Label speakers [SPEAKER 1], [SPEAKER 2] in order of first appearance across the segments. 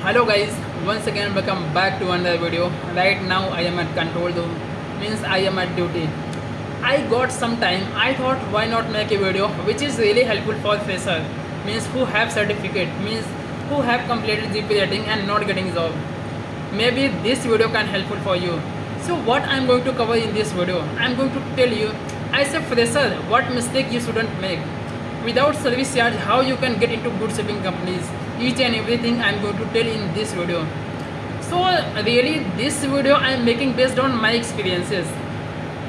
[SPEAKER 1] Hello guys, once again welcome back to another video. Right now I am at control room, means I am at duty. I got some time. I thought why not make a video which is really helpful for fresher, means who have certificate, means who have completed GP rating and not getting job. Maybe this video can helpful for you. So what I am going to cover in this video, I am going to tell you as a fresher what mistake you shouldn't make. Without service charge, how you can get into good shipping companies. Each and everything I am going to tell in this video. So really this video I am making based on my experiences,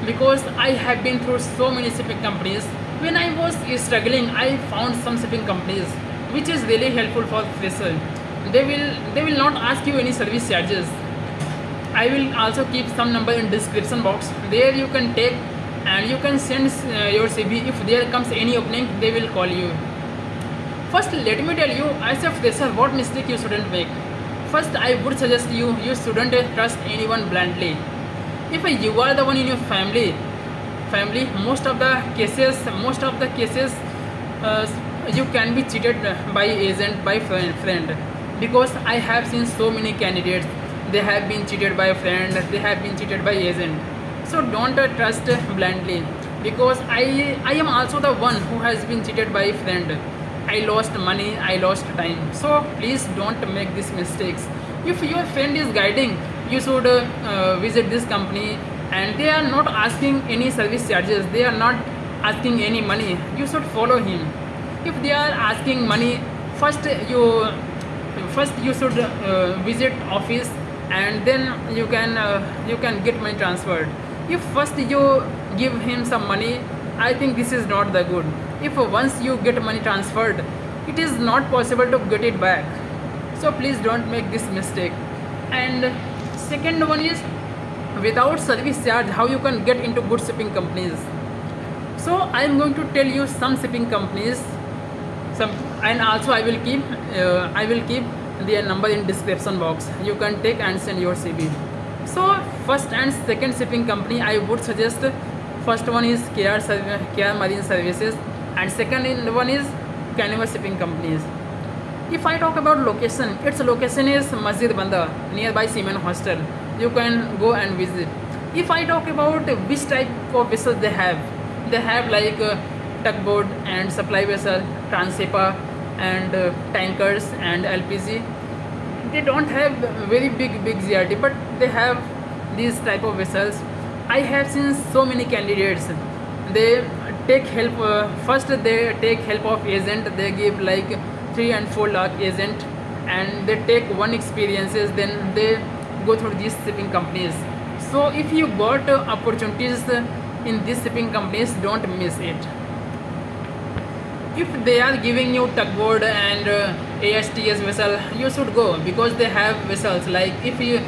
[SPEAKER 1] because I have been through so many shipping companies. When I was struggling, I found some shipping companies which is really helpful for fresher. They will not ask you any service charges. I will also keep some number in description box. There you can take and you can send your CV. If there comes any opening, they will call you. First, let me tell you as a fresher what mistake you shouldn't make. First, I would suggest you shouldn't trust anyone blindly. If you are the one in your family, most of the cases, uh, you can be cheated by agent, by friend. Because I have seen so many candidates, they have been cheated by a friend, they have been cheated by agent. So don't trust blindly, because I am also the one who has been cheated by a friend. I lost money, I lost time. So please don't make these mistakes. If your friend is guiding, you should visit this company, and they are not asking any service charges, they are not asking any money. You should follow him. If they are asking money, first you should visit office, and then you can get money transferred. If first you give him some money, I think this is not the good. If once you get money transferred, it is not possible to get it back. So please don't make this mistake. And second one is, without service charge, how you can get into good shipping companies. So I am going to tell you some shipping companies, some, and also I will keep their number in description box. You can take and send your CV. So first and second shipping company I would suggest. First one is KR Marine Services, and second one is Canova Shipping Companies. If I talk about location, its location is Masjid Banda, nearby Seaman Hostel. You can go and visit. If I talk about which type of vessels they have like tugboat and supply vessel, transhipper, and tankers and LPG. They don't have very big GRT, but they have these type of vessels. I have seen so many candidates. They take help. First, they take help of agent. They give like 3 and 4 lakh agent, and they take one experiences. Then they go through these shipping companies. So if you got opportunities in these shipping companies, don't miss it. If they are giving you tugboat and ASTS vessel, you should go, because they have vessels. Like if you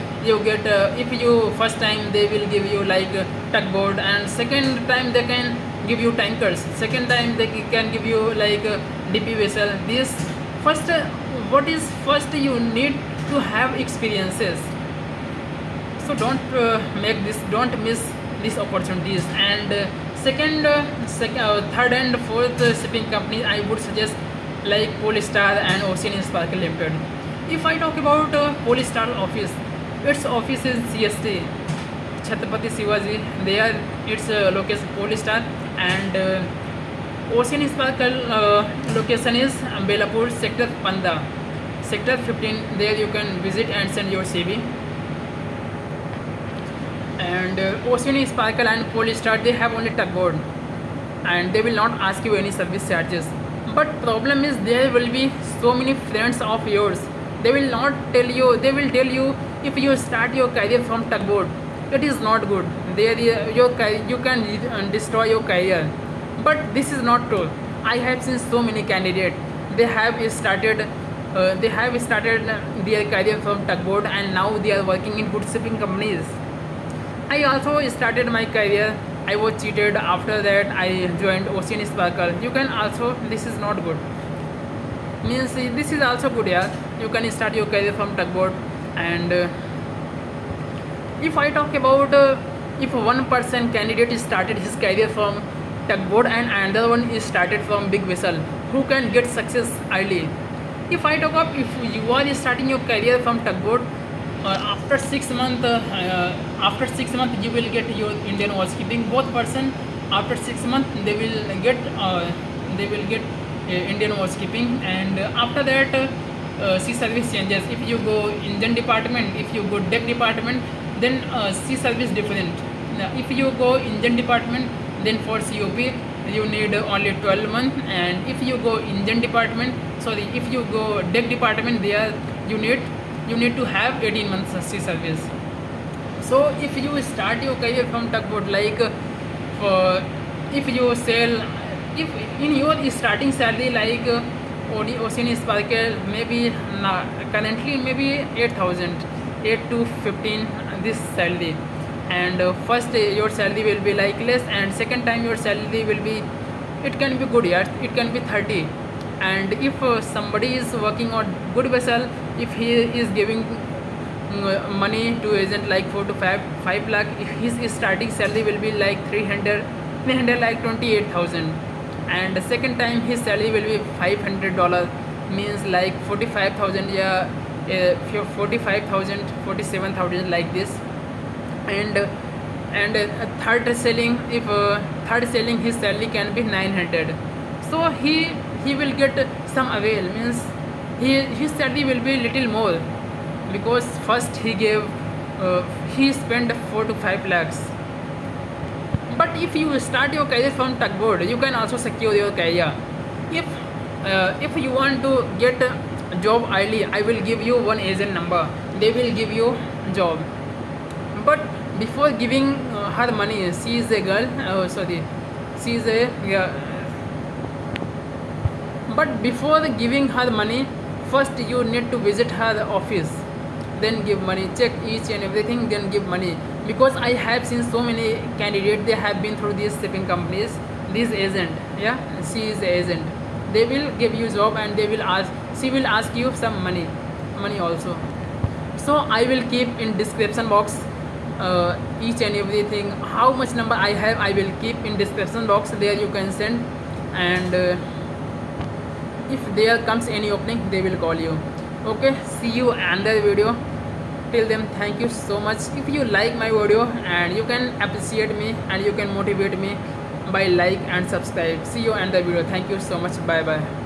[SPEAKER 1] first time they will give you like tugboat, and second time they can give you tankers. Second time they can give you like DP vessel. This first, what is first, you need to have experiences. So don't miss these opportunities. And third and fourth shipping company I would suggest, like Polestar and Ocean Sparkle Limited. If I talk about Polestar office, its office is CST, Chhatrapati Shivaji. There its location Polestar, and Ocean Sparkle location is Belapur, Sector Panda, Sector 15. There you can visit and send your CV. And Ocean Sparkle and Polestar, they have only tugboat, and they will not ask you any service charges. But problem is, there will be so many friends of yours. They will not tell you. They will tell you, if you start your career from tugboat, it is not good. You can destroy your career. But this is not true. I have seen so many candidates. They have started. Their career from tugboat, and now they are working in good shipping companies. I also started my career. I was cheated. After that, I joined Ocean Sparkle. You can also. This is not good. Means this is also good. Yeah, you can start your career from tugboat. And if I talk about if one person candidate started his career from tugboat and another one is started from big vessel, who can get success early? If I talk of, if you are starting your career from tugboat, after 6 months, you will get your Indian housekeeping. Both person after 6 months they will get Indian housekeeping, and after that sea service changes. If you go engine department, if you go deck department, then sea service different. Now, if you go engine department, then for COP you need only 12 months, and if you go engine department, sorry, if you go deck department, there you need to have 18 months of sea service. So if you start your career from tugboat, like for, if you sell, if in your starting salary, like Ocean Sparkle, maybe currently maybe 8,000, 8 to 15 this salary, and first your salary will be like less, and second time your salary will be, it can be good, yeah, it can be 30. And if somebody is working on good vessel, if he is giving money to agent like 4 to 5 lakh, his starting salary will be like 300 like 28,000, and the second time his salary will be $500, means like 45,000, yeah, 45,000, 47,000 like this. And third selling, if third selling, his salary can be 900. So he will get some avail, means his salary will be little more, because first he spent 4 to 5 lakhs. But if you start your career from tugboat, you can also secure your career. If you want to get a job early, I will give you one agent number, they will give you job. But before giving her money, she is a girl, she is a, yeah. But before giving her money, first you need to visit her office, then give money, check each and everything, then give money. Because I have seen so many candidates, they have been through these shipping companies, this agent, yeah, she is the agent, they will give you job, and she will ask you some money also. So I will keep in description box each and everything, how much number I have, I will keep in description box, there you can send. And if there comes any opening, they will call you. Okay, see you another video. Till then, thank you so much. If you like my video, and you can appreciate me, and you can motivate me by like and subscribe. See you another video. Thank you so much. Bye bye.